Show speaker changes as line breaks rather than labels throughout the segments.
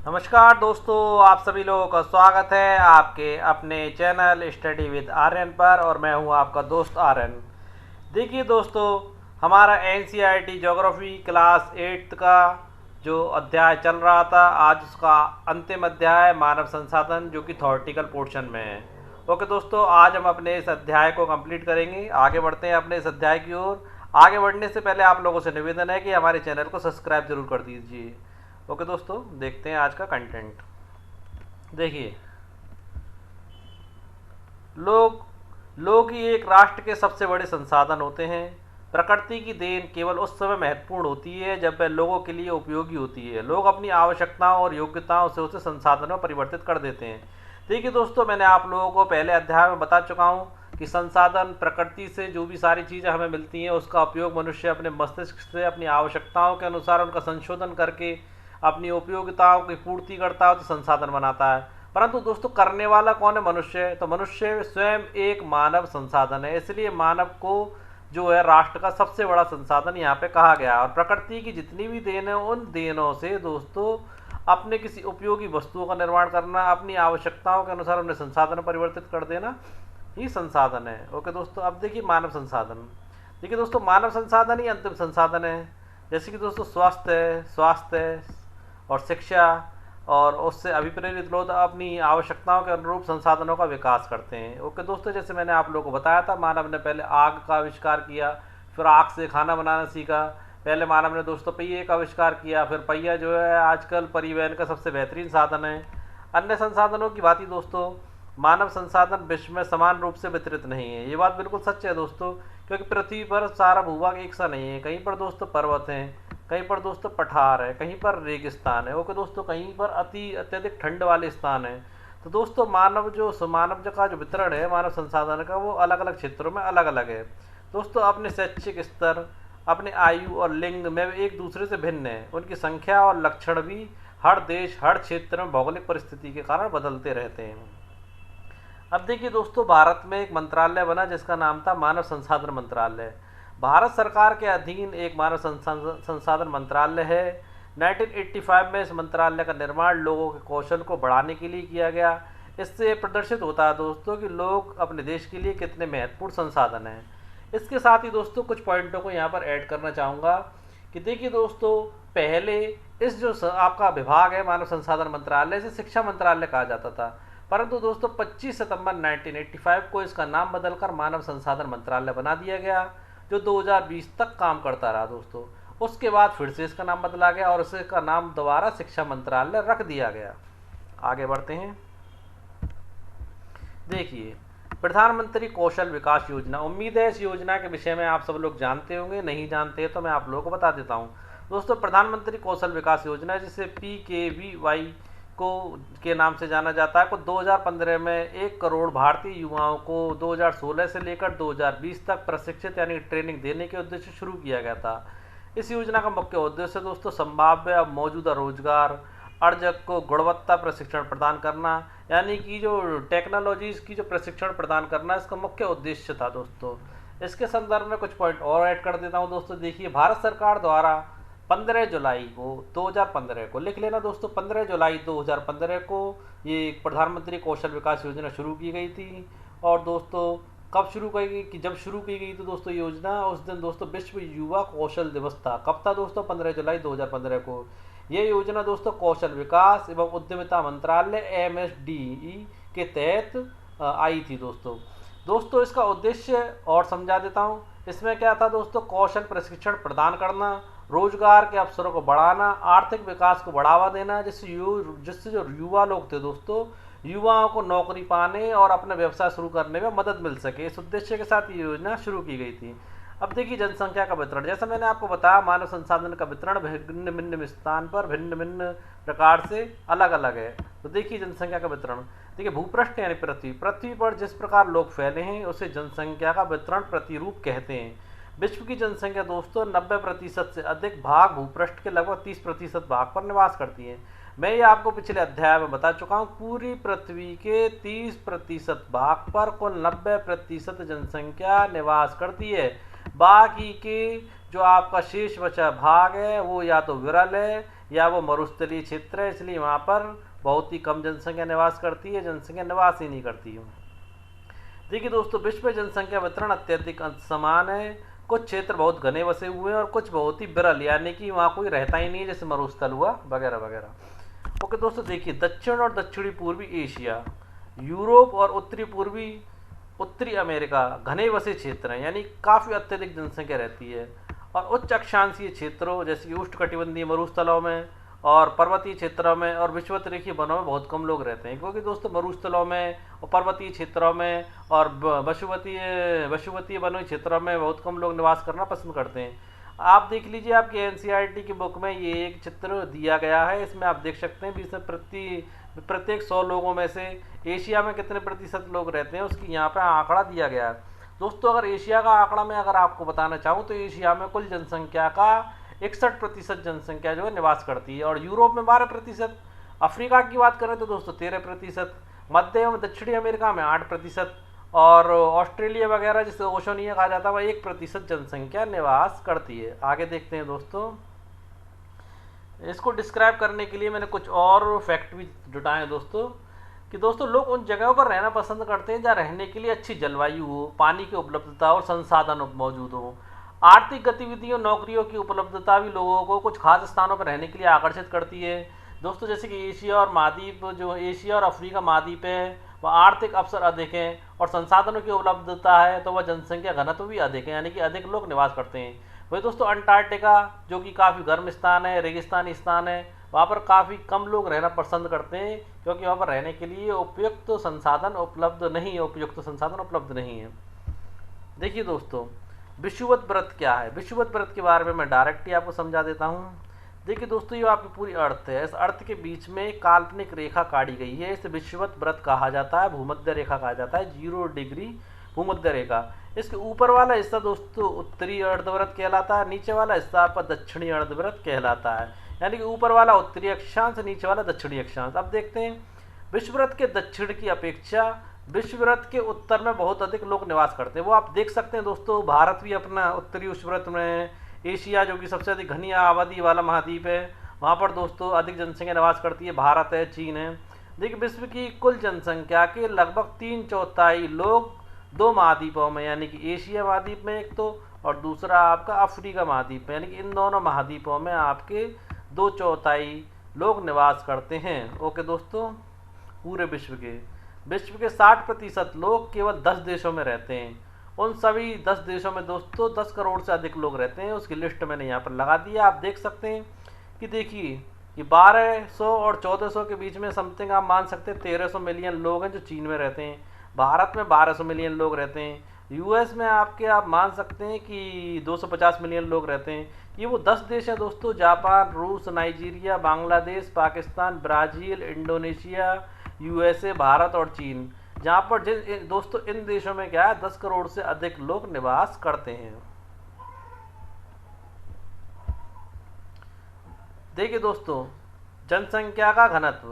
नमस्कार दोस्तों, आप सभी लोगों का स्वागत है आपके अपने चैनल स्टडी विद आर्यन पर। और मैं हूं आपका दोस्त आर्यन। देखिए दोस्तों, हमारा एनसीईआरटी ज्योग्राफी क्लास 8 का जो अध्याय चल रहा था, आज उसका अंतिम अध्याय मानव संसाधन, जो कि थॉर्टिकल पोर्शन में है। ओके दोस्तों, आज हम अपने इस अध्याय को कंप्लीट करेंगे। आगे बढ़ते हैं अपने इस अध्याय की ओर। आगे बढ़ने से पहले आप लोगों से निवेदन है कि हमारे चैनल को सब्सक्राइब जरूर कर दीजिए। ओके दोस्तों, देखते हैं आज का कंटेंट। देखिए, लोग लोग ही एक राष्ट्र के सबसे बड़े संसाधन होते हैं। प्रकृति की देन केवल उस समय महत्वपूर्ण होती है जब वह लोगों के लिए उपयोगी होती है। लोग अपनी आवश्यकताओं और योग्यताओं से उसे संसाधनों में परिवर्तित कर देते हैं। देखिए दोस्तों, मैंने आप लोगों को पहले अध्याय में बता चुका हूँ कि संसाधन, प्रकृति से जो भी सारी चीज़ें हमें मिलती हैं, उसका उपयोग मनुष्य अपने मस्तिष्क से अपनी आवश्यकताओं के अनुसार उनका संशोधन करके अपनी उपयोगिताओं की पूर्ति करता है, तो संसाधन बनाता है। परंतु दोस्तों, करने वाला कौन है? मनुष्य है। तो मनुष्य स्वयं एक मानव संसाधन है, इसलिए मानव को जो है राष्ट्र का सबसे बड़ा संसाधन यहाँ पे कहा गया है। और प्रकृति की जितनी भी देन है, उन देनों से दोस्तों अपने किसी उपयोगी वस्तुओं का निर्माण करना, अपनी आवश्यकताओं के अनुसार उन्हें संसाधन में परिवर्तित कर देना ही संसाधन है। ओके दोस्तों, अब देखिए मानव संसाधन। देखिए दोस्तों, मानव संसाधन ही अंतिम संसाधन है। जैसे कि दोस्तों स्वास्थ्य और शिक्षा, और उससे अभिप्रेरित लोग अपनी आवश्यकताओं के अनुरूप संसाधनों का विकास करते हैं। ओके दोस्तों, जैसे मैंने आप लोगों को बताया था, मानव ने पहले आग का आविष्कार किया, फिर आग से खाना बनाना सीखा। पहले मानव ने दोस्तों पहिए का आविष्कार किया, फिर पहिया जो है आजकल परिवहन का सबसे बेहतरीन साधन है। अन्य संसाधनों की भांति दोस्तों, मानव संसाधन विश्व में समान रूप से वितरित नहीं है। ये बात बिल्कुल सच है दोस्तों, क्योंकि पृथ्वी पर सारा भूभाग एक सा नहीं है। कहीं पर दोस्तों पर्वत हैं, कहीं पर दोस्तों पठार है, कहीं पर रेगिस्तान है। ओके दोस्तों, कहीं पर अत्यधिक ठंड वाले स्थान है। तो दोस्तों, मानव का जो वितरण है मानव संसाधन का, वो अलग अलग क्षेत्रों में अलग अलग है। दोस्तों, अपने शैक्षिक स्तर, अपने आयु और लिंग में एक दूसरे से भिन्न है। उनकी संख्या और लक्षण भी हर देश, हर क्षेत्र में भौगोलिक परिस्थिति के कारण बदलते रहते हैं। अब देखिए दोस्तों, भारत में एक मंत्रालय बना जिसका नाम था मानव संसाधन मंत्रालय। भारत सरकार के अधीन एक मानव संसाधन मंत्रालय है। 1985 में इस मंत्रालय का निर्माण लोगों के कौशल को बढ़ाने के लिए किया गया। इससे प्रदर्शित होता है दोस्तों कि लोग अपने देश के लिए कितने महत्वपूर्ण संसाधन हैं। इसके साथ ही दोस्तों कुछ पॉइंटों को यहाँ पर ऐड करना चाहूँगा कि देखिए दोस्तों, पहले इस जो आपका विभाग है मानव संसाधन मंत्रालय, इसे शिक्षा मंत्रालय कहा जाता था। परंतु दोस्तों 25 सितंबर 1985 को इसका नाम बदलकर मानव संसाधन मंत्रालय बना दिया गया, जो 2020 तक काम करता रहा दोस्तों। उसके बाद फिर से इसका नाम बदला गया और इसका नाम दोबारा शिक्षा मंत्रालय रख दिया गया। आगे बढ़ते हैं। देखिए, प्रधानमंत्री कौशल विकास योजना। उम्मीद है इस योजना के विषय में आप सब लोग जानते होंगे। नहीं जानते हैं तो मैं आप लोगों को बता देता हूँ। दोस्तों, प्रधानमंत्री कौशल विकास योजना, जिसे PKVY को के नाम से जाना जाता है, को 2015 में 1 करोड़ भारतीय युवाओं को 2016 से लेकर 2020 तक प्रशिक्षित यानी ट्रेनिंग देने के उद्देश्य से शुरू किया गया था। इस योजना का मुख्य उद्देश्य दोस्तों संभाव्य अब मौजूदा रोजगार अर्जक को गुणवत्ता प्रशिक्षण प्रदान करना, यानी कि जो टेक्नोलॉजीज की जो प्रशिक्षण प्रदान करना, इसका मुख्य उद्देश्य था दोस्तों। इसके संदर्भ में कुछ पॉइंट और ऐड कर देता हूँ दोस्तों। देखिए, भारत सरकार द्वारा 15 जुलाई को 2015 को, लिख लेना दोस्तों, 15 जुलाई 2015 को ये प्रधानमंत्री कौशल विकास योजना शुरू की गई थी। और दोस्तों कब शुरू की गई कि जब शुरू की गई तो दोस्तों योजना, उस दिन दोस्तों विश्व युवा कौशल दिवस था। कब था दोस्तों? 15 जुलाई 2015 को। ये योजना दोस्तों कौशल विकास एवं उद्यमिता मंत्रालय MSDE के तहत आई थी दोस्तों इसका उद्देश्य और समझा देता हूँ। इसमें क्या था दोस्तों? कौशल प्रशिक्षण प्रदान करना, रोजगार के अवसरों को बढ़ाना, आर्थिक विकास को बढ़ावा देना, जिससे जो युवा लोग थे दोस्तों, युवाओं को नौकरी पाने और अपना व्यवसाय शुरू करने में मदद मिल सके। इस उद्देश्य के साथ ये योजना शुरू की गई थी। अब देखिए, जनसंख्या का वितरण। जैसा मैंने आपको बताया, मानव संसाधन का वितरण भिन्न भिन्न स्थान पर भिन्न भिन्न प्रकार से अलग अलग है। तो देखिए जनसंख्या का वितरण। देखिए, भूपृष्ठ यानी पृथ्वी पर जिस प्रकार लोग फैले हैं उसे जनसंख्या का वितरण प्रतिरूप कहते हैं। विश्व की जनसंख्या दोस्तों 90% से अधिक भाग भूपृष्ठ के लगभग 30% भाग पर निवास करती है। मैं ये आपको पिछले अध्याय में बता चुका हूँ, पूरी पृथ्वी के 30% भाग पर कुल 90% जनसंख्या निवास करती है। बाकी के जो आपका शेष बचा भाग है वो या तो विरल है या वो मरुस्थलीय क्षेत्र है, इसलिए वहाँ पर बहुत ही कम जनसंख्या निवास करती है, जनसंख्या निवास ही नहीं करती है। देखिए दोस्तों, विश्व में जनसंख्या वितरण अत्यधिक असमान है। कुछ क्षेत्र बहुत घने बसे हुए हैं और कुछ बहुत ही विरल, यानी कि वहाँ कोई रहता ही नहीं है, जैसे मरुस्थल हुआ वगैरह वगैरह। ओके दोस्तों, देखिए दक्षिण और दक्षिणी पूर्वी एशिया, यूरोप और उत्तरी अमेरिका घने बसे क्षेत्र हैं, यानी काफ़ी अत्यधिक जनसंख्या रहती है। और उच्च अक्षांशीय क्षेत्रों जैसे कि उष्णकटिबंधीय मरुस्थलों में और पर्वतीय क्षेत्रों में और विषुवत-रेखीय वनों में बहुत कम लोग रहते हैं, क्योंकि दोस्तों मरुस्थलों में और पर्वतीय क्षेत्रों में और वशुवतीय वनोय क्षेत्रों में बहुत कम लोग निवास करना पसंद करते हैं। आप देख लीजिए, आपकी एनसीईआरटी की बुक में ये एक चित्र दिया गया है, इसमें आप देख सकते हैं इसमें प्रत्येक 100 लोगों में से एशिया में कितने प्रतिशत लोग रहते हैं उसकी यहाँ पर आंकड़ा दिया गया है। दोस्तों, अगर एशिया का आंकड़ा मैं अगर आपको बताना चाहूँ तो एशिया में कुल जनसंख्या का 61% जनसंख्या जो है निवास करती है, और यूरोप में 12%, अफ्रीका की बात करें तो दोस्तों 13%, मध्य एवं दक्षिणी अमेरिका में 8%, और ऑस्ट्रेलिया वगैरह जिसे ओशनिया कहा जाता है वह 1% जनसंख्या निवास करती है। आगे देखते हैं दोस्तों, इसको डिस्क्राइब करने के लिए मैंने कुछ और फैक्ट भी जुटाए हैं दोस्तों, कि दोस्तों लोग उन जगहों पर रहना पसंद करते हैं जहाँ रहने के लिए अच्छी जलवायु हो, पानी की उपलब्धता और संसाधन मौजूद हो। आर्थिक गतिविधियों, नौकरियों की उपलब्धता भी लोगों को कुछ खास स्थानों पर रहने के लिए आकर्षित करती है। दोस्तों, जैसे कि एशिया और अफ्रीका महाद्वीप है वह आर्थिक अवसर अधिक हैं और संसाधनों की उपलब्धता है तो वह जनसंख्या घनत्व भी अधिक है, यानी कि अधिक लोग निवास करते हैं। वही दोस्तों अंटार्कटिका जो कि काफ़ी गर्म स्थान है, रेगिस्तानी स्थान है, वहाँ पर काफ़ी कम लोग रहना पसंद करते हैं, क्योंकि वहाँ पर रहने के लिए उपयुक्त संसाधन उपलब्ध नहीं है। देखिए दोस्तों, विषुवत व्रत क्या है? विषुवत व्रत के बारे में मैं डायरेक्ट ही आपको समझा देता हूँ। देखिए दोस्तों, ये आपकी पूरी अर्थ है, इस अर्थ के बीच में एक काल्पनिक रेखा काटी गई है, इसे विषुवत व्रत कहा जाता है, भूमध्य रेखा कहा जाता है, 0 डिग्री भूमध्य रेखा। इसके ऊपर वाला हिस्सा दोस्तों उत्तरी अर्धव्रत कहलाता है, नीचे वाला हिस्सा आपका दक्षिणी अर्धव्रत कहलाता है, यानी कि ऊपर वाला उत्तरी अक्षांश, नीचे वाला दक्षिणी अक्षांश। अब देखते हैं, विषुवत के दक्षिण की अपेक्षा विषुवत के उत्तर में बहुत अधिक लोग निवास करते हैं, वो आप देख सकते हैं दोस्तों। भारत भी अपना उत्तरी विषुवत में है, एशिया जो कि सबसे अधिक घनी आबादी वाला महाद्वीप है, वहाँ पर दोस्तों अधिक जनसंख्या निवास करती है, भारत है, चीन है। देखिए, विश्व की कुल जनसंख्या के लगभग 3/4 लोग 2 महाद्वीपों में, यानी कि एशिया महाद्वीप में एक तो, और दूसरा आपका अफ्रीका महाद्वीप में, यानी कि इन दोनों महाद्वीपों में आपके 2/4 लोग निवास करते हैं। ओके दोस्तों, पूरे विश्व के 60% लोग केवल 10 देशों में रहते हैं। उन सभी 10 देशों में दोस्तों 10 करोड़ से अधिक लोग रहते हैं, उसकी लिस्ट मैंने यहाँ पर लगा दी है। आप देख सकते हैं कि देखिए ये 1200 और 1400 के बीच में समथिंग आप मान सकते हैं 1300 मिलियन लोग हैं जो चीन में रहते हैं। भारत में 1200 मिलियन लोग रहते हैं। यूएस में आप मान सकते हैं कि 250 मिलियन लोग रहते हैं। ये वो 10 देश हैं दोस्तों, जापान, रूस, Nigeria, Bangladesh, Pakistan, Brazil, Indonesia, USA, Bharat और चीन, जहाँ पर दोस्तों इन देशों में क्या है 10 करोड़ से अधिक लोग निवास करते हैं। देखिए दोस्तों, जनसंख्या का घनत्व,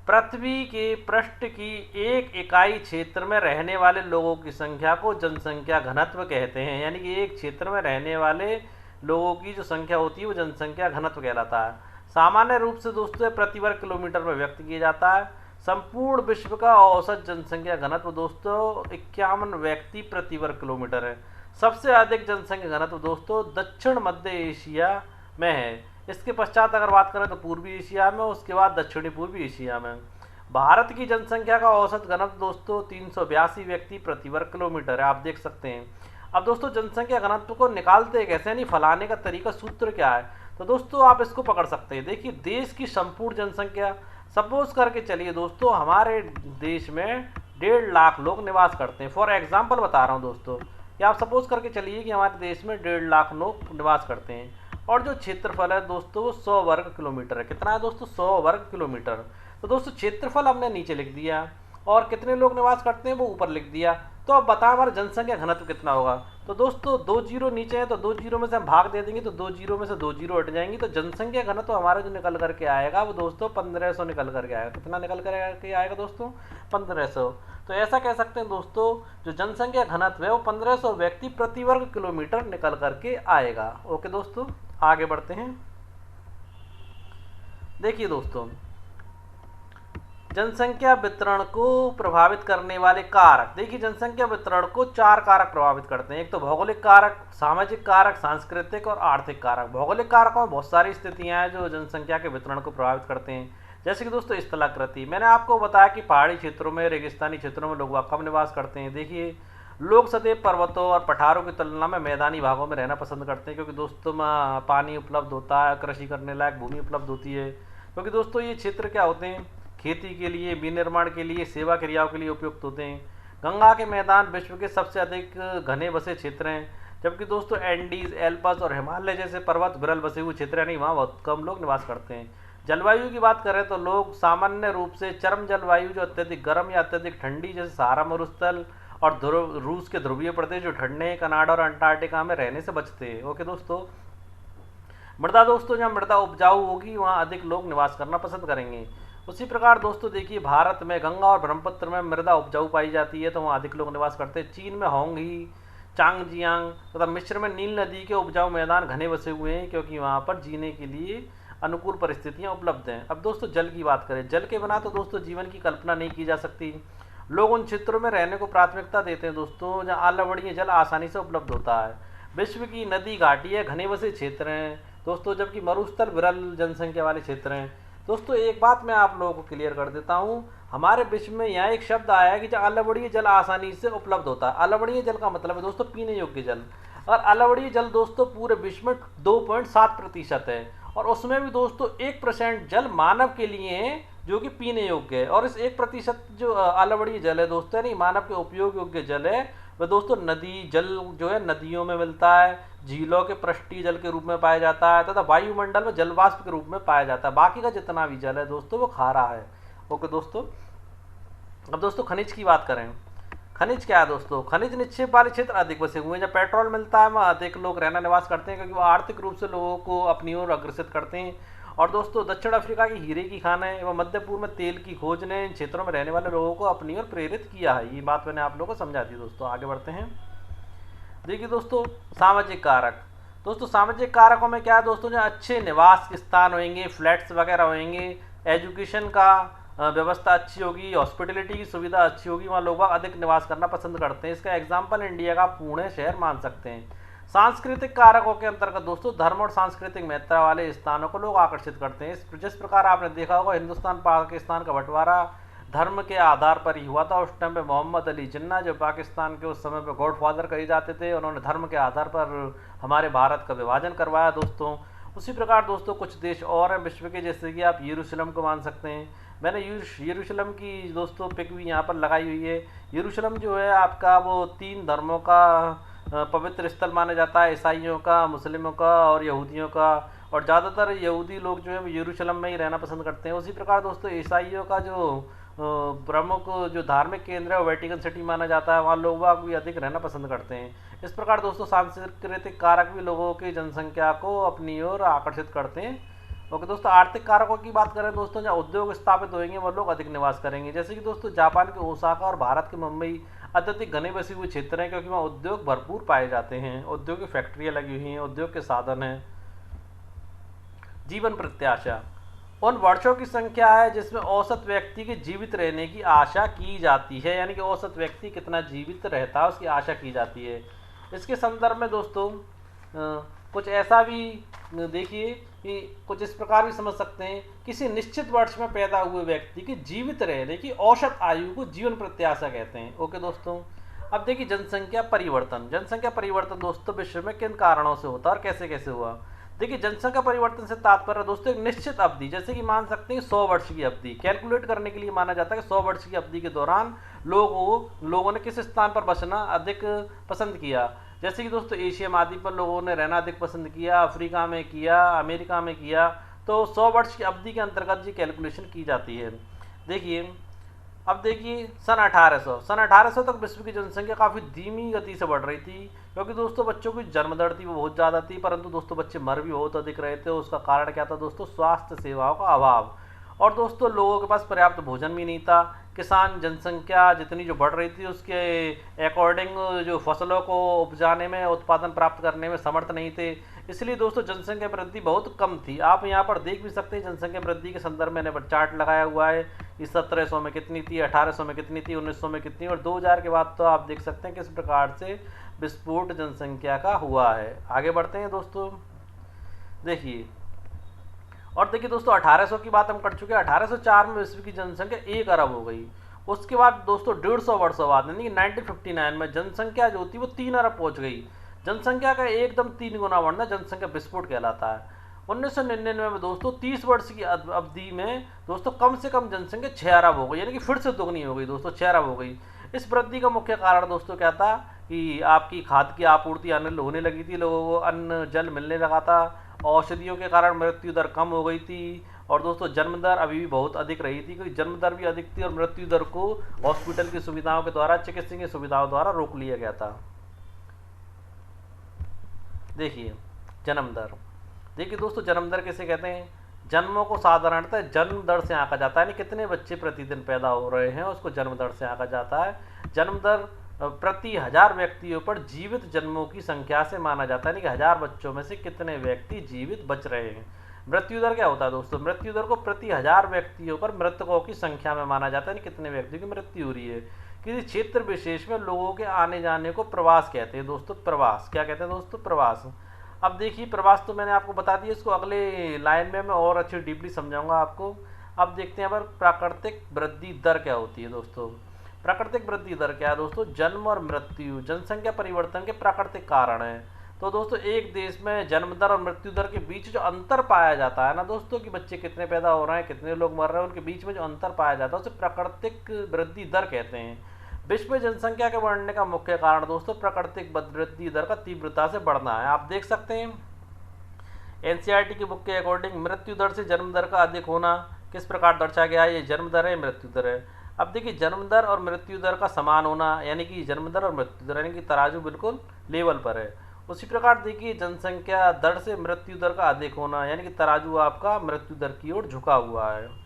पृथ्वी के पृष्ठ की एक इकाई क्षेत्र में रहने वाले लोगों की संख्या को जनसंख्या घनत्व कहते हैं, यानी कि एक क्षेत्र में रहने वाले लोगों की जो संख्या होती है वो जनसंख्या घनत्व कहलाता है। सामान्य रूप से दोस्तों प्रति वर्ग किलोमीटर में व्यक्त किया जाता है। संपूर्ण विश्व का औसत जनसंख्या घनत्व दोस्तों 51 व्यक्ति प्रति वर्ग किलोमीटर है। सबसे अधिक जनसंख्या घनत्व दोस्तों दक्षिण मध्य एशिया में है। इसके पश्चात अगर बात करें तो पूर्वी एशिया में, उसके बाद दक्षिणी पूर्वी एशिया में। भारत की जनसंख्या का औसत घनत्व दोस्तों 382 व्यक्ति प्रति वर्ग किलोमीटर है, आप देख सकते हैं। अब दोस्तों जनसंख्या घनत्व को निकालते कैसे, यानी फैलाने का तरीका, सूत्र क्या है, तो दोस्तों आप इसको पकड़ सकते हैं। देखिए, देश की संपूर्ण जनसंख्या, सपोज करके चलिए दोस्तों हमारे देश में 1.5 लाख लोग निवास करते हैं। फॉर एग्जाम्पल बता रहा हूँ दोस्तों, कि आप सपोज करके चलिए कि हमारे देश में 1.5 लाख लोग निवास करते हैं, और जो क्षेत्रफल है दोस्तों वो 100 वर्ग किलोमीटर है। कितना है दोस्तों? 100 वर्ग किलोमीटर। तो दोस्तों क्षेत्रफल हमने नीचे लिख दिया और कितने लोग निवास करते हैं वो ऊपर लिख दिया। तो अब बताएं हमारा जनसंख्या घनत्व कितना होगा। तो दोस्तों 2 जीरो नीचे है, तो 2 जीरो में से हम भाग दे देंगे तो 2 जीरो में से 2 जीरो हट जाएंगी, तो जनसंख्या घनत्व हमारा जो निकल करके आएगा वो दोस्तों 1500 निकल करके आएगा। कितना निकल करके आएगा दोस्तों? 1500। तो ऐसा कह सकते हैं दोस्तों जो जनसंख्या घनत्व है वो 1500 व्यक्ति प्रति वर्ग किलोमीटर निकल करके आएगा। ओके दोस्तों, आगे बढ़ते हैं। देखिए दोस्तों, जनसंख्या वितरण को प्रभावित करने वाले कारक, देखिए जनसंख्या वितरण को चार कारक प्रभावित करते हैं। एक तो भौगोलिक कारक, सामाजिक कारक, सांस्कृतिक और आर्थिक कारक। भौगोलिक कारकों में बहुत सारी स्थितियां हैं जो जनसंख्या के वितरण को प्रभावित करते हैं, जैसे कि दोस्तों स्थलाकृति। मैंने आपको बताया कि पहाड़ी क्षेत्रों में, रेगिस्तानी क्षेत्रों में लोग कम निवास करते हैं। देखिए, लोग सदैव पर्वतों और पठारों की तुलना में मैदानी भागों में रहना पसंद करते हैं, क्योंकि दोस्तों पानी उपलब्ध होता है, कृषि करने लायक भूमि उपलब्ध होती है। क्योंकि दोस्तों ये क्षेत्र क्या होते हैं, खेती के लिए, विनिर्माण के लिए, सेवा क्रियाओं के लिए उपयुक्त होते हैं। गंगा के मैदान विश्व के सबसे अधिक घने बसे क्षेत्र हैं, जबकि दोस्तों एंडीज, एल्पस और हिमालय जैसे पर्वत विरल बसे हुए क्षेत्र हैं, नहीं वहाँ बहुत कम लोग निवास करते हैं। जलवायु की बात करें तो लोग सामान्य रूप से चरम जलवायु जो अत्यधिक गर्म या अत्यधिक ठंडी, जैसे सहारा मरुस्थल और रूस के ध्रुवीय प्रदेश जो ठंडे हैं, कनाडा और अंटार्कटिका में रहने से बचते हैं। ओके दोस्तों, मृदा, दोस्तों जहाँ मृदा उपजाऊ होगी वहाँ अधिक लोग निवास करना पसंद करेंगे। उसी प्रकार दोस्तों देखिए, भारत में गंगा और ब्रह्मपुत्र में मृदा उपजाऊ पाई जाती है, तो वहाँ अधिक लोग निवास करते हैं। चीन में होंगी, चांगजियांग तथा मिस्र में नील नदी के उपजाऊ मैदान घने बसे हुए हैं, क्योंकि वहाँ पर जीने के लिए अनुकूल परिस्थितियाँ उपलब्ध हैं। अब दोस्तों जल की बात करें, जल के बिना तो दोस्तों जीवन की कल्पना नहीं की जा सकती। लोग उन क्षेत्रों में रहने को प्राथमिकता देते हैं दोस्तों जहाँ आलवणीय जल आसानी से उपलब्ध होता है। विश्व की नदी घाटी है, घने बसे क्षेत्र हैं दोस्तों, जबकि मरुस्थल विरल जनसंख्या वाले क्षेत्र हैं। दोस्तों एक बात मैं आप लोगों को क्लियर कर देता हूँ, हमारे विश्व में यहाँ एक शब्द आया है कि जहाँ अलवणीय जल आसानी से उपलब्ध होता है। अलवणीय जल का मतलब है दोस्तों पीने योग्य जल, और अलवणीय जल दोस्तों पूरे विश्व में 2.7% है, और उसमें भी दोस्तों 1% जल मानव के लिए है जो कि पीने योग्य है। और इस 1% जो अलवणीय जल है दोस्तों, नहीं मानव के उपयोग योग्य जल है, वह दोस्तों नदी जल जो है नदियों में मिलता है, झीलों के पृष्ठीय जल के रूप में पाया जाता है, तथा वायुमंडल में जलवाष्प के रूप में पाया जाता है। बाकी का जितना भी जल है दोस्तों वो खारा है। ओके दोस्तों, अब दोस्तों खनिज की बात करें। खनिज क्या है दोस्तों, खनिज निक्षेप वाले क्षेत्र अधिक बसे हुए हैं। जब पेट्रोल मिलता है वहाँ अधिक लोग रहना निवास करते हैं, क्योंकि वो आर्थिक रूप से लोगों को अपनी ओर अग्रसित करते हैं। और दोस्तों दक्षिण अफ्रीका की हीरे की खान है एवं मध्य पूर्व में तेल की खोज ने इन क्षेत्रों में रहने वाले लोगों को अपनी ओर प्रेरित किया है। ये बात मैंने आप लोगों को समझा दी। दोस्तों आगे बढ़ते हैं। देखिए दोस्तों, सामाजिक कारक। दोस्तों सामाजिक कारकों में क्या है दोस्तों, जो अच्छे निवास स्थान होंगे, फ्लैट्स वगैरह होंगे, एजुकेशन का व्यवस्था अच्छी होगी, हॉस्पिटलिटी की सुविधा अच्छी होगी, वहाँ लोग अधिक निवास करना पसंद करते हैं। इसका एग्जाम्पल इंडिया का पुणे शहर मान सकते हैं। सांस्कृतिक कारकों के अंतर्गत दोस्तों धर्म और सांस्कृतिक महत्ता वाले स्थानों को लोग आकर्षित करते हैं। जिस प्रकार आपने देखा होगा हिंदुस्तान पाकिस्तान का बंटवारा धर्म के आधार पर ही हुआ था। उस टाइम पे मोहम्मद अली जिन्ना जो पाकिस्तान के उस समय पे गॉडफादर कहे जाते थे, उन्होंने धर्म के आधार पर हमारे भारत का विभाजन करवाया दोस्तों। उसी प्रकार दोस्तों कुछ देश और हैं विश्व के, जैसे कि आप यरूशलेम को मान सकते हैं। मैंने यरूशलेम की दोस्तों पिक भी यहाँ पर लगाई हुई है। यरूशलेम जो है आपका वो 3 धर्मों का पवित्र स्थल माना जाता है, ईसाइयों का, मुस्लिमों का और यहूदियों का। और ज़्यादातर यहूदी लोग जो है यरूशलेम में ही रहना पसंद करते हैं। उसी प्रकार दोस्तों ईसाइयों का जो प्रमुख जो धार्मिक केंद्र है वो वेटिकन सिटी माना जाता है, वहाँ लोग बाग भी अधिक रहना पसंद करते हैं। इस प्रकार दोस्तों सांस्कृतिक कारक भी लोगों की जनसंख्या को अपनी ओर आकर्षित करते हैं। ओके दोस्तों, आर्थिक कारकों की बात करें दोस्तों, जहाँ उद्योग स्थापित होंगे वो लोग अधिक निवास करेंगे। जैसे कि दोस्तों जापान के ओसाका और भारत के मुंबई अत्यधिक घने बसे हुए क्षेत्र हैं, क्योंकि वहाँ उद्योग भरपूर पाए जाते हैं, उद्योग की फैक्ट्रियाँ लगी हुई हैं, उद्योग के साधन हैं। जीवन प्रत्याशा उन वर्षों की संख्या है जिसमें औसत व्यक्ति के जीवित रहने की आशा की जाती है, यानी कि औसत व्यक्ति कितना जीवित रहता है उसकी आशा की जाती है। इसके संदर्भ में दोस्तों कुछ ऐसा भी देखिए कि कुछ इस प्रकार भी समझ सकते हैं, किसी निश्चित वर्ष में पैदा हुए व्यक्ति की जीवित रहने की औसत आयु को जीवन प्रत्याशा कहते हैं। ओके दोस्तों, अब देखिए जनसंख्या परिवर्तन। जनसंख्या परिवर्तन दोस्तों विश्व में किन कारणों से होता है और कैसे कैसे हुआ। देखिए जनसंख्या परिवर्तन से तात्पर्य दोस्तों एक निश्चित अवधि, जैसे कि मान सकते हैं 100 वर्ष की अवधि कैलकुलेट करने के लिए माना जाता है कि 100 वर्ष की अवधि के दौरान लोगों ने किस स्थान पर बसना अधिक पसंद किया। जैसे कि दोस्तों एशिया महाद्वीप पर लोगों ने रहना अधिक पसंद किया, अफ्रीका में किया, अमेरिका में किया। तो 100 वर्ष की अवधि के अंतर्गत ये कैलकुलेशन की जाती है। देखिए अब देखिए सन 1800 तक विश्व की जनसंख्या काफ़ी धीमी गति से बढ़ रही थी, क्योंकि दोस्तों बच्चों की जन्म दर थी वो बहुत ज़्यादा थी, परंतु दोस्तों बच्चे मर भी बहुत अधिक रहे थे। उसका कारण क्या था दोस्तों, स्वास्थ्य सेवाओं का अभाव, और दोस्तों लोगों के पास पर्याप्त भोजन भी नहीं था। किसान जनसंख्या जितनी जो बढ़ रही थी उसके अकॉर्डिंग जो फसलों को उपजाने में, उत्पादन प्राप्त करने में समर्थ नहीं थे। इसलिए दोस्तों जनसंख्या वृद्धि बहुत कम थी। आप यहाँ पर देख भी सकते हैं जनसंख्या वृद्धि के संदर्भ में मैंने चार्ट लगाया हुआ है। इस 1700 में कितनी थी, 1800 में कितनी थी, 1900 में कितनी, और 2000 के बाद तो आप देख सकते हैं किस प्रकार से विस्फोट जनसंख्या का हुआ है। आगे बढ़ते हैं दोस्तों। देखिए दोस्तों 1800 की बात हम कर चुके हैं। 1804 में विश्व की जनसंख्या 1 अरब हो गई। उसके बाद दोस्तों 150 वर्षों बाद यानी कि 1959 में जनसंख्या जो थी वो 3 अरब पहुंच गई। जनसंख्या का एकदम 3 गुना बढ़ना जनसंख्या विस्फोट कहलाता है। 1999 में दोस्तों 30 वर्ष की अवधि में दोस्तों कम से कम जनसंख्या 6 अरब हो गई, यानी कि फिर से दुगनी हो गई दोस्तों, 6 अरब हो गई। इस वृद्धि का मुख्य कारण दोस्तों क्या था कि आपकी खाद्य की आपूर्ति होने लगी थी, लोगों को अन्न जल मिलने लगा था, औषधियों के कारण मृत्यु दर कम हो गई थी, और दोस्तों जन्म दर अभी भी बहुत अधिक रही थी, क्योंकि जन्म दर भी अधिक थी और मृत्यु दर को हॉस्पिटल की सुविधाओं के द्वारा, चिकित्सीय सुविधाओं द्वारा रोक लिया गया था। देखिए जन्म दर, देखिए दोस्तों जन्म दर किसे कहते हैं? जन्मों को साधारणतः जन्म दर से आंका जाता है, यानी कितने बच्चे प्रतिदिन पैदा हो रहे हैं उसको जन्म दर से आंका जाता है। जन्म दर प्रति 1000 व्यक्तियों पर जीवित जन्मों की संख्या से माना जाता है, यानी कि 1000 बच्चों में से कितने व्यक्ति जीवित बच रहे हैं। मृत्यु दर क्या होता है दोस्तों? मृत्यु दर को प्रति 1000 व्यक्तियों पर मृतकों की संख्या में माना जाता है, यानी कितने व्यक्तियों की मृत्यु हो रही है। किसी क्षेत्र विशेष में लोगों के आने जाने को प्रवास कहते हैं दोस्तों। प्रवास क्या कहते हैं दोस्तों? प्रवास। अब देखिए प्रवास तो मैंने आपको बता दिया, इसको अगले लाइन में मैं और अच्छी डीपली समझाऊंगा आपको। अब देखते हैं पर प्राकृतिक वृद्धि दर क्या होती है दोस्तों। प्राकृतिक वृद्धि दर क्या है दोस्तों? जन्म और मृत्यु जनसंख्या परिवर्तन के प्राकृतिक कारण है। तो दोस्तों एक देश में जन्म दर और मृत्यु दर के बीच जो अंतर पाया जाता है ना दोस्तों, कि बच्चे कितने पैदा हो रहे हैं, कितने लोग मर रहे हैं, उनके बीच में जो अंतर पाया जाता है उसे प्राकृतिक वृद्धि दर कहते हैं। विश्व में जनसंख्या के बढ़ने का मुख्य कारण दोस्तों प्राकृतिक वृद्धि दर का तीव्रता से बढ़ना है। आप देख सकते हैं एनसीईआरटी की बुक के अकॉर्डिंग मृत्यु दर से जन्म दर का अधिक होना किस प्रकार दर्शाया गया है? ये जन्म दर है, मृत्यु दर है। अब देखिए जन्म दर और मृत्यु दर का समान होना, यानी कि जन्म दर और मृत्यु दर यानी कि तराजू बिल्कुल लेवल पर है। उसी प्रकार देखिए जनसंख्या दर से मृत्यु दर का अधिक होना, यानी कि तराजू आपका मृत्यु दर की ओर झुका हुआ है।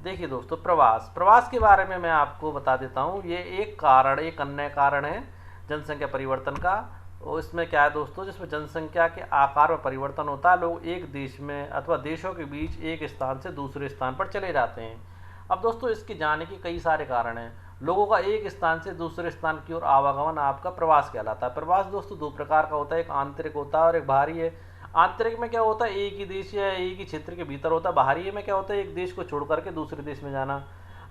देखिए दोस्तों प्रवास के बारे में मैं आपको बता देता हूँ। ये एक अन्य कारण है जनसंख्या परिवर्तन का। और इसमें क्या है दोस्तों, जिसमें जनसंख्या के आकार में परिवर्तन होता है। लोग एक देश में अथवा देशों के बीच एक स्थान से दूसरे स्थान पर चले जाते हैं। अब दोस्तों इसके जाने के कई सारे कारण हैं। लोगों का एक स्थान से दूसरे स्थान की ओर आवागमन आपका प्रवास कहलाता है। प्रवास दोस्तों दो प्रकार का होता है, एक आंतरिक होता है और एक बाहरी है। आंतरिक में क्या होता है? एक ही देश या एक ही क्षेत्र के भीतर होता है। बाहरी में क्या होता है? एक देश को छोड़ करके दूसरे देश में जाना।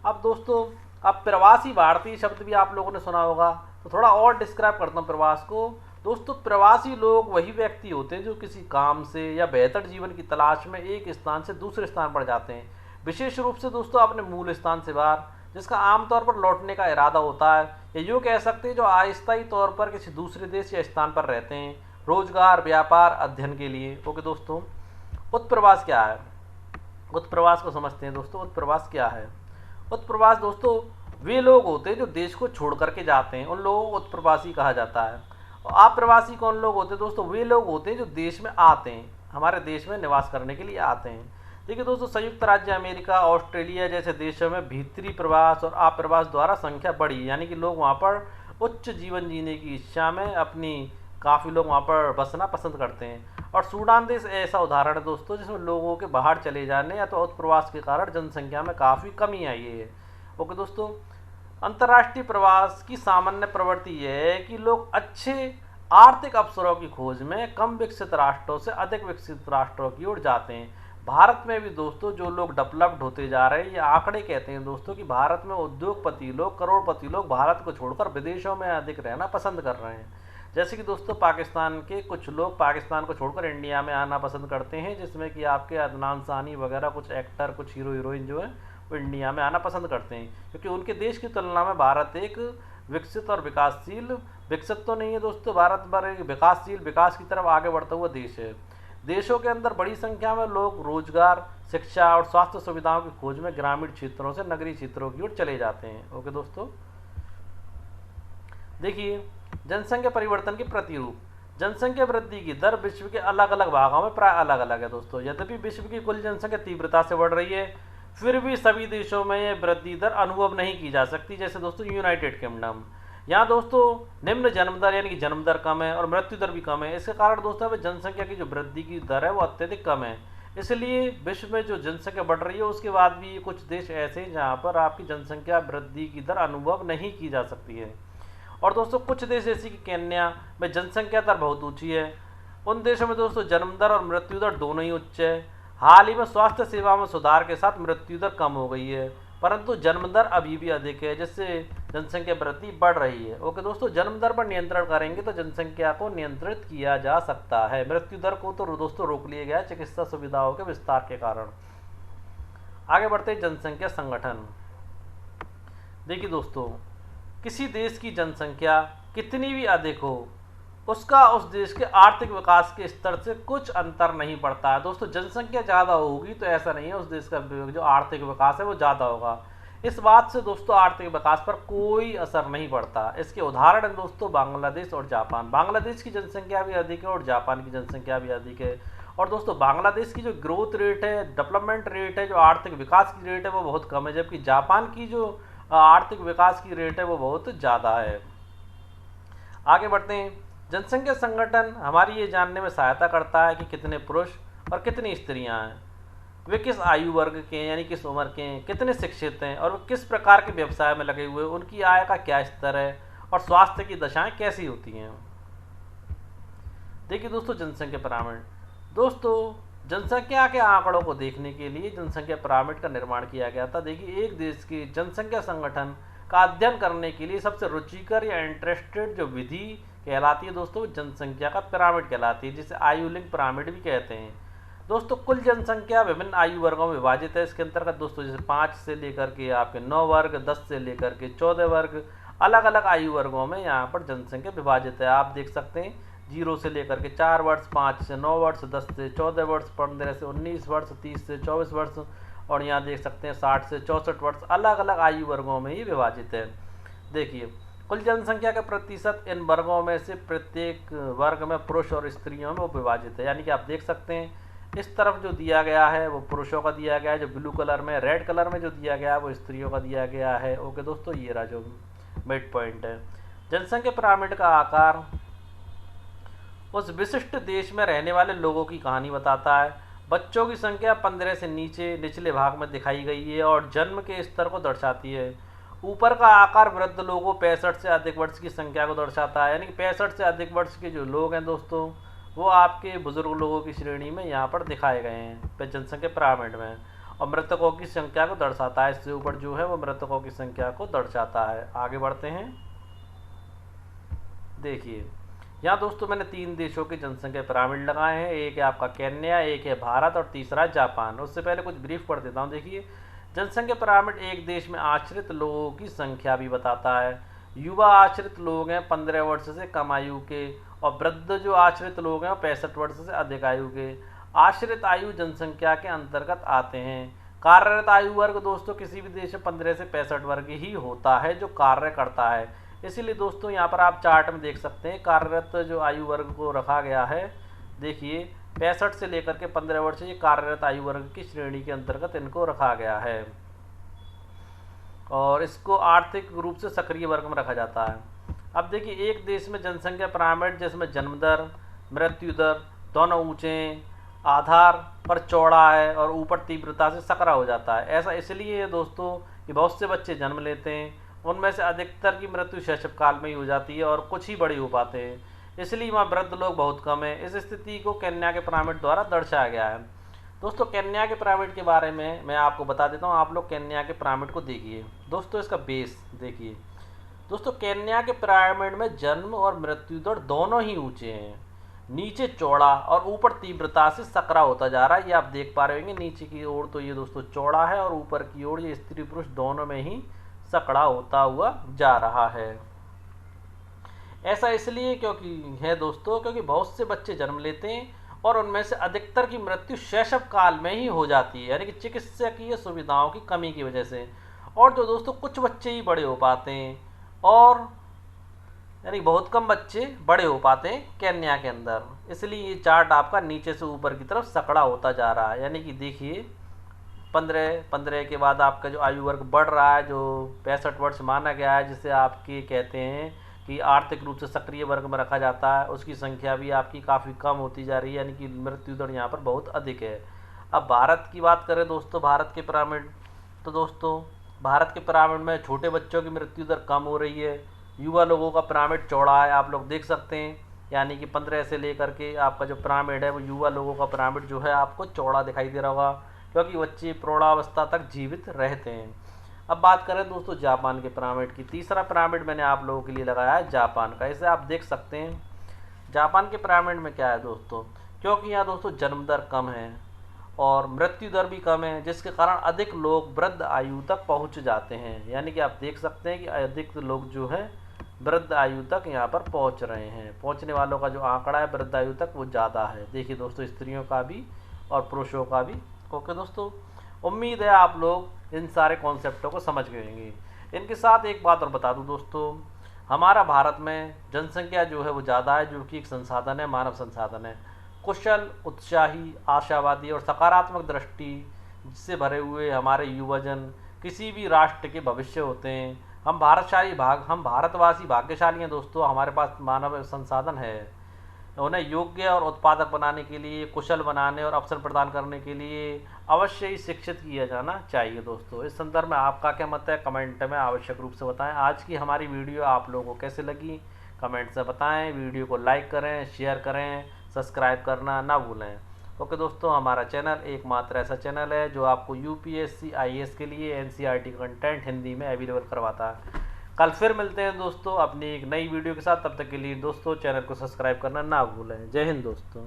अब दोस्तों अब प्रवासी भारतीय शब्द भी आप लोगों ने सुना होगा, तो थोड़ा और डिस्क्राइब करता हूँ प्रवास को। दोस्तों प्रवासी लोग वही व्यक्ति होते हैं जो किसी काम से या बेहतर जीवन की तलाश में एक स्थान से दूसरे स्थान पर जाते हैं, विशेष रूप से दोस्तों अपने मूल स्थान से बाहर, जिसका आमतौर पर लौटने का इरादा होता है। या यूँ कह सकते हैं जो अस्थायी तौर पर किसी दूसरे देश या स्थान पर रहते हैं, रोजगार, व्यापार, अध्ययन के लिए। ओके दोस्तों, उत्प्रवास क्या है? उत्प्रवास को समझते हैं दोस्तों। उत्प्रवास क्या है? उत्प्रवास दोस्तों वे लोग होते हैं जो देश को छोड़ करके जाते हैं, उन लोगों को उत्प्रवासी कहा जाता है। और अप्रवासी कौन लोग होते हैं दोस्तों? वे लोग होते हैं जो देश में आते हैं, हमारे देश में निवास करने के लिए आते हैं। देखिए दोस्तों संयुक्त राज्य अमेरिका, ऑस्ट्रेलिया जैसे देशों में भीतरी प्रवास और अप्रवास द्वारा संख्या बढ़ी, यानी कि लोग वहाँ पर उच्च जीवन जीने की इच्छा में काफ़ी लोग वहाँ पर बसना पसंद करते हैं। और सूडान देश ऐसा उदाहरण है दोस्तों जिसमें लोगों के बाहर चले जाने या तो उत्प्रवास के कारण जनसंख्या में काफ़ी कमी आई है। ओके दोस्तों, अंतर्राष्ट्रीय प्रवास की सामान्य प्रवृत्ति यह है कि लोग अच्छे आर्थिक अवसरों की खोज में कम विकसित राष्ट्रों से अधिक विकसित राष्ट्रों की ओर जाते हैं। भारत में भी दोस्तों जो लोग डेवलप्ड होते जा रहे हैं, ये आंकड़े कहते हैं दोस्तों कि भारत में उद्योगपति लोग, करोड़पति लोग भारत को छोड़कर विदेशों में अधिक रहना पसंद कर रहे हैं। जैसे कि दोस्तों पाकिस्तान के कुछ लोग पाकिस्तान को छोड़कर इंडिया में आना पसंद करते हैं, जिसमें कि आपके अदनान सानी वगैरह कुछ एक्टर, कुछ हीरो हीरोइन जो है वो इंडिया में आना पसंद करते हैं, क्योंकि उनके देश की तुलना में भारत एक विकसित और विकासशील, विकसित तो नहीं है दोस्तों, भारत पर एक विकासशील, विकास की तरफ आगे बढ़ता हुआ देश है। देशों के अंदर बड़ी संख्या में लोग रोजगार, शिक्षा और स्वास्थ्य सुविधाओं की खोज में ग्रामीण क्षेत्रों से नगरीय क्षेत्रों की ओर चले जाते हैं। ओके दोस्तों, देखिए जनसंख्या परिवर्तन के प्रतिरूप। जनसंख्या वृद्धि की दर विश्व के अलग अलग भागों में प्राय अलग अलग है दोस्तों। यद्यपि विश्व की कुल जनसंख्या तीव्रता से बढ़ रही है, फिर भी सभी देशों में यह वृद्धि दर अनुभव नहीं की जा सकती। जैसे दोस्तों यूनाइटेड किंगडम, यहाँ दोस्तों निम्न जन्म दर यानी कि जन्म दर कम है और मृत्यु दर भी कम है। इसके कारण दोस्तों यहाँ पे जनसंख्या की जो वृद्धि की दर है वो अत्यधिक कम है। इसलिए विश्व में जो जनसंख्या बढ़ रही है उसके बाद भी कुछ देश ऐसे हैं जहाँ पर आपकी जनसंख्या वृद्धि की दर अनुभव नहीं की जा सकती है। और दोस्तों कुछ देश जैसे कि केन्या में जनसंख्या दर बहुत ऊंची है। उन देशों में दोस्तों जन्म दर और मृत्यु दर दोनों ही उच्च है। हाल ही में स्वास्थ्य सेवा में सुधार के साथ मृत्यु दर कम हो गई है, परंतु जन्म दर अभी भी अधिक है, जिससे जनसंख्या वृद्धि बढ़ रही है। ओके दोस्तों, जन्म दर पर नियंत्रण करेंगे तो जनसंख्या को नियंत्रित किया जा सकता है। मृत्यु दर को तो दोस्तों रोक लिया गया है चिकित्सा सुविधाओं के विस्तार के कारण। आगे बढ़ते हैं जनसंख्या संगठन। देखिए दोस्तों, किसी देश की जनसंख्या कितनी भी अधिक हो, उसका उस देश के आर्थिक विकास के स्तर से कुछ अंतर नहीं पड़ता है। दोस्तों जनसंख्या ज़्यादा होगी तो ऐसा नहीं है उस देश का जो आर्थिक विकास है वो ज़्यादा होगा। इस बात से दोस्तों आर्थिक विकास पर कोई असर नहीं पड़ता। इसके उदाहरण हैं दोस्तों बांग्लादेश और जापान। बांग्लादेश की जनसंख्या भी अधिक है और जापान की जनसंख्या भी अधिक है। और दोस्तों बांग्लादेश की जो ग्रोथ रेट है, डेवलपमेंट रेट है, जो आर्थिक विकास की रेट है वो बहुत कम है, जबकि जापान की जो आर्थिक विकास की रेट है वो बहुत ज़्यादा है। आगे बढ़ते हैं। जनसंख्या संगठन हमारी ये जानने में सहायता करता है कि कितने पुरुष और कितनी स्त्रियां हैं, वे किस आयु वर्ग के हैं यानी किस उम्र के हैं, कितने शिक्षित हैं और वे किस प्रकार के व्यवसाय में लगे हुए हैं, उनकी आय का क्या स्तर है और स्वास्थ्य की दशाएं कैसी होती हैं। देखिए दोस्तों जनसंख्या पिरामिड। दोस्तों जनसंख्या के आंकड़ों को देखने के लिए जनसंख्या पिरामिड का निर्माण किया गया था। देखिए एक देश की जनसंख्या संगठन का अध्ययन करने के लिए सबसे रुचिकर या इंटरेस्टेड जो विधि कहलाती है दोस्तों जनसंख्या का पिरामिड कहलाती है, जिसे आयु लिंक पिरामिड भी कहते हैं। दोस्तों कुल जनसंख्या विभिन्न आयु वर्गों में विभाजित है। इसके अंतर्गत दोस्तों जैसे 5 से लेकर के आपके 9 वर्ग, 10 से लेकर के 14 वर्ग, अलग अलग आयु वर्गों में यहाँ पर जनसंख्या विभाजित है। आप देख सकते हैं 0 से लेकर के 4 वर्ष, 5 से 9 वर्ष, 10 से 14 वर्ष, 15 से 19 वर्ष, 30 से 24 वर्ष और यहाँ देख सकते हैं 60 से 64 वर्ष, अलग अलग आयु वर्गों में ही विभाजित है। देखिए कुल जनसंख्या का प्रतिशत इन वर्गों में से प्रत्येक वर्ग में पुरुष और स्त्रियों में वो विभाजित है। यानी कि आप देख सकते हैं इस तरफ जो दिया गया है वो पुरुषों का दिया गया है, जो ब्लू कलर में, रेड कलर में जो दिया गया है वो स्त्रियों का दिया गया है। ओके दोस्तों, ये रहा जो मिड पॉइंट है। जनसंख्या पिरामिड का आकार उस विशिष्ट देश में रहने वाले लोगों की कहानी बताता है। बच्चों की संख्या 15 से नीचे निचले भाग में दिखाई गई है और जन्म के स्तर को दर्शाती है। ऊपर का आकार वृद्ध लोगों 65 से अधिक वर्ष की संख्या को दर्शाता है, यानी कि 65 से अधिक वर्ष के जो लोग हैं दोस्तों वो आपके बुजुर्ग लोगों की श्रेणी में यहाँ पर दिखाए गए हैं जनसंख्या पिरामिड में। और मृतकों की संख्या को दर्शाता है, इससे ऊपर जो है वो मृतकों की संख्या को दर्शाता है। आगे बढ़ते हैं। देखिए यहाँ दोस्तों मैंने 3 देशों के जनसंख्या पिरामिड लगाए हैं। एक है आपका केन्या, एक है भारत और तीसरा जापान। उससे पहले कुछ ब्रीफ पढ़ देता हूँ। देखिए जनसंख्या पिरामिड एक देश में आश्रित लोगों की संख्या भी बताता है। युवा आश्रित लोग हैं 15 वर्ष से कम आयु के और वृद्ध जो आश्रित लोग हैं 65 वर्ष से अधिक आयु के। आश्रित आयु जनसंख्या के अंतर्गत आते हैं। कार्यरत आयु वर्ग दोस्तों किसी भी देश में 15 से 65 वर्ग ही होता है जो कार्य करता है। इसीलिए दोस्तों यहाँ पर आप चार्ट में देख सकते हैं कार्यरत जो आयु वर्ग को रखा गया है। देखिए 65 से लेकर के 15 वर्ष ये कार्यरत आयु वर्ग की श्रेणी के अंतर्गत इनको रखा गया है और इसको आर्थिक रूप से सक्रिय वर्ग में रखा जाता है। अब देखिए एक देश में जनसंख्या पिरामिड जिसमें जन्म दर, मृत्यु दर दोनों ऊंचे आधार पर चौड़ा है और ऊपर तीव्रता से सकरा हो जाता है। ऐसा इसलिए है दोस्तों कि बहुत से बच्चे जन्म लेते हैं, उनमें से अधिकतर की मृत्यु शैशव काल में ही हो जाती है और कुछ ही बड़े हो पाते हैं। इसलिए वहाँ वृद्ध लोग बहुत कम है। इस स्थिति को केन्या के पिरामिड द्वारा दर्शाया गया है। दोस्तों केन्या के पिरामिड के बारे में मैं आपको बता देता हूँ। आप लोग केन्या के पिरामिड को देखिए दोस्तों, इसका बेस देखिए दोस्तों। केन्या के पिरामिड में जन्म और मृत्यु दर दोनों ही ऊंचे हैं, नीचे चौड़ा और ऊपर तीव्रता से सकरा होता जा रहा है। ये आप देख पा रहे होंगे नीचे की ओर तो ये दोस्तों चौड़ा है और ऊपर की ओर ये स्त्री पुरुष दोनों में ही सकड़ा होता हुआ जा रहा है। ऐसा इसलिए क्योंकि है दोस्तों क्योंकि बहुत से बच्चे जन्म लेते हैं और उनमें से अधिकतर की मृत्यु शैशव काल में ही हो जाती है, यानी कि चिकित्सकीय सुविधाओं की कमी की वजह से। और जो दोस्तों कुछ बच्चे ही बड़े हो पाते हैं और यानी बहुत कम बच्चे बड़े हो पाते हैं केन्या के अंदर। इसलिए ये चार्ट आपका नीचे से ऊपर की तरफ सकड़ा होता जा रहा है। यानी कि देखिए 15 के बाद आपका जो आयु वर्ग बढ़ रहा है, जो 65 वर्ष माना गया है, जिसे आपके कहते हैं कि आर्थिक रूप से सक्रिय वर्ग में रखा जाता है, उसकी संख्या भी आपकी काफ़ी कम होती जा रही है, यानी कि मृत्यु दर यहाँ पर बहुत अधिक है। अब भारत की बात करें दोस्तों, भारत के पिरामिड, तो दोस्तों भारत के पिरामिड में छोटे बच्चों की मृत्यु दर कम हो रही है, युवा लोगों का पिरामिड चौड़ा है, आप लोग देख सकते हैं, यानी कि 15 से लेकर के आपका जो पिरामिड है वो युवा लोगों का पिरामिड जो है आपको चौड़ा दिखाई दे रहा होगा, क्योंकि बच्चे प्रौढ़ावस्था तक जीवित रहते हैं। अब बात करें दोस्तों जापान के पिरामिड की, तीसरा पिरामिड मैंने आप लोगों के लिए लगाया है जापान का। इसे आप देख सकते हैं जापान के पिरामिड में क्या है दोस्तों, क्योंकि यहाँ दोस्तों जन्म दर कम है और मृत्यु दर भी कम है, जिसके कारण अधिक लोग वृद्ध आयु तक पहुँच जाते हैं, यानी कि आप देख सकते हैं कि अधिक लोग जो है वृद्ध आयु तक यहाँ पर पहुँच रहे हैं। पहुँचने वालों का जो आंकड़ा है वृद्ध आयु तक वो ज़्यादा है, देखिए दोस्तों, स्त्रियों का भी और पुरुषों का भी। ओके दोस्तों, उम्मीद है आप लोग इन सारे कॉन्सेप्टों को समझ गए होंगे। इनके साथ एक बात और बता दूं दोस्तों, हमारा भारत में जनसंख्या जो है वो ज़्यादा है, जो कि एक संसाधन है, मानव संसाधन है। कुशल, उत्साही, आशावादी और सकारात्मक दृष्टि से भरे हुए हमारे युवजन किसी भी राष्ट्र के भविष्य होते हैं। हम भारतवासी भाग्यशाली हैं दोस्तों, हमारे पास मानव संसाधन है। उन्हें योग्य और उत्पादक बनाने के लिए, कुशल बनाने और अवसर प्रदान करने के लिए अवश्य ही शिक्षित किया जाना चाहिए दोस्तों। इस संदर्भ में आपका क्या मत है, कमेंट में आवश्यक रूप से बताएं। आज की हमारी वीडियो आप लोगों को कैसे लगी, कमेंट से बताएं। वीडियो को लाइक करें, शेयर करें, सब्सक्राइब करना ना भूलें। ओके दोस्तों, हमारा चैनल एकमात्र ऐसा चैनल है जो आपको यूपीएससी आईएएस के लिए एनसीईआरटी कंटेंट हिंदी में अवेलेबल करवाता है। कल फिर मिलते हैं दोस्तों अपनी एक नई वीडियो के साथ, तब तक के लिए दोस्तों चैनल को सब्सक्राइब करना ना भूलें। जय हिंद दोस्तों।